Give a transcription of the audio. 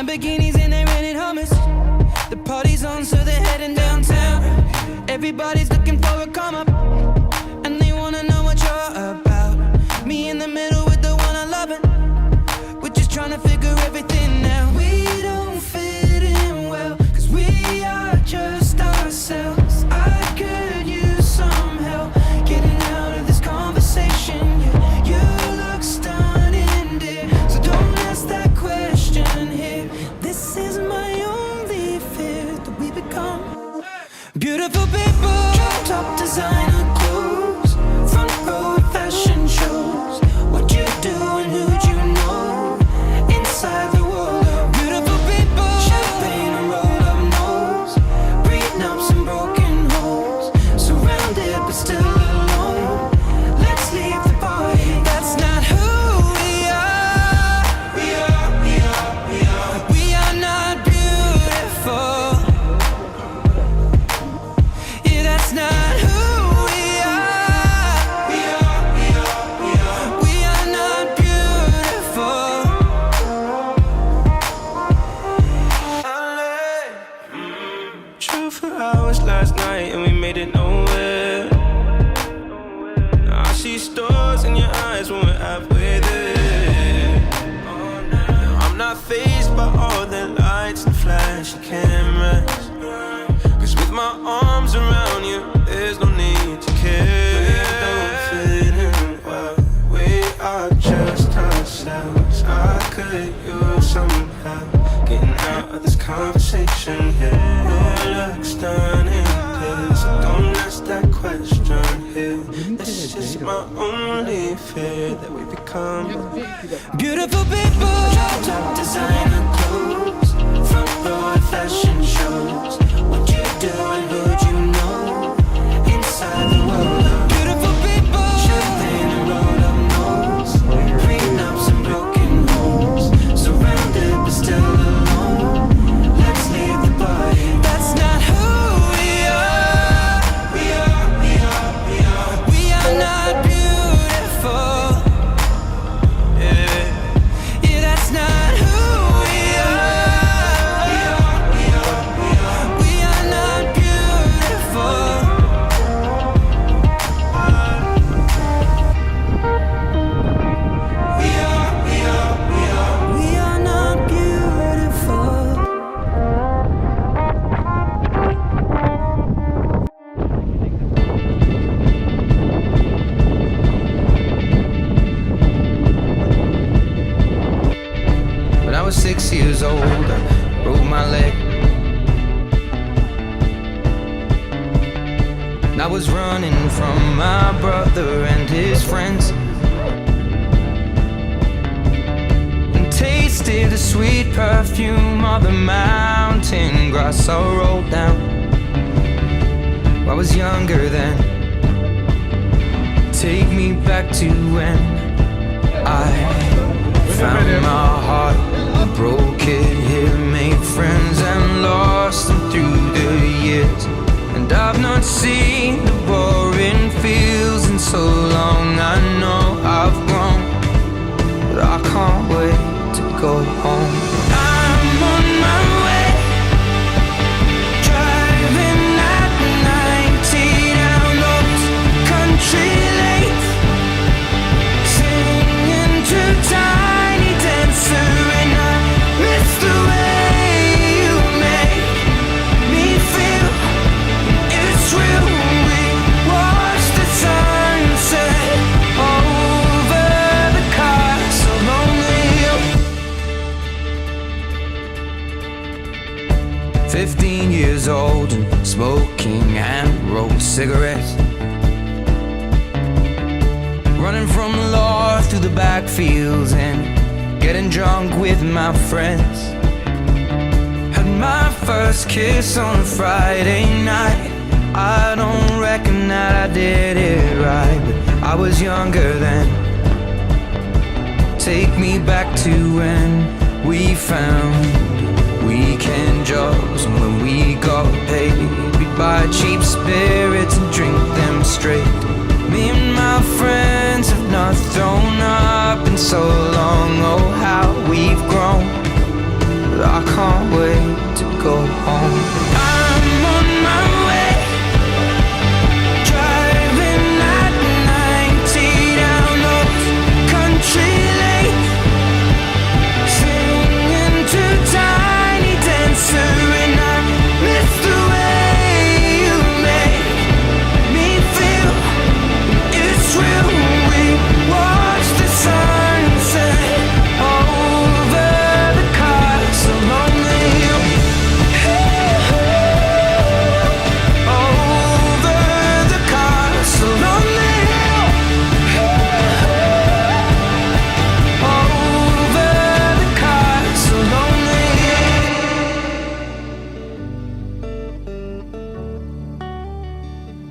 Lamborghinis and they rented hummus. The party's on, so they're heading downtown. Everybody's looking for a come up, and they wanna know what you're about. Me in the middle with the one I love it. We're just trying to figure everything out. We don't fit in well, cause we are just ourselves. I could use some help getting out of this conversation. You look stunning, dear, so don't ask that question here. This is my only fear, that we become beautiful people. Top designer clothes, front row fashion shows. What you do and who'd you know? Inside the world of beautiful people. Champagne and rolled up nose, prenups and broken homes. Surrounded but still alone. Let's leave the party. That's not who we are. We are not beautiful. Yeah, that's not who we are. We are not beautiful. Drove for hours last night and we made it nowhere. Now I see stars in your eyes when we're halfway there. Now I'm not fazed by all the lights and flashy cameras, cause with my arms around you, there's no need to care. We don't fit in well, we are just ourselves. I could use some help getting out of this conversation here. You look stunning, please, so don't ask that question here. This is my only fear, that we become Beautiful people. Top designer clothes, front row fashion shows. What you do and who'd you know? Inside the world of beautiful people. Champagne and rolled up nose, prenups and broken homes. Surrounded but still alone. Let's leave the party. That's not who we are. We are not beautiful. Yeah, that's not who we are. We are not beautiful. We are not beautiful. When I was 6 years old, I broke my leg. And I was running from my brother and his friends, and tasted the sweet perfume of the mountain grass I rolled down. I was younger then. Take me back to when I found my heart, broke it here, made friends and lost them through the years. And I've not seen the boring fields in so long. I know I've grown, but I can't wait to go home. I'm on my way, driving at 90 down those country lanes, singing to Tiny Dancer, and I miss the way you make me feel. It's real. We watch the sunset over the castle on the hill. 15 years old and smoking hand-rolled cigarettes, running from the law through the backfields and getting drunk with my friends. Had my first kiss on a Friday night. I don't reckon that I did it right, but I was younger then. Take me back to when we found weekend jobs, and when we got paid, we'd buy cheap spirits and drink them straight.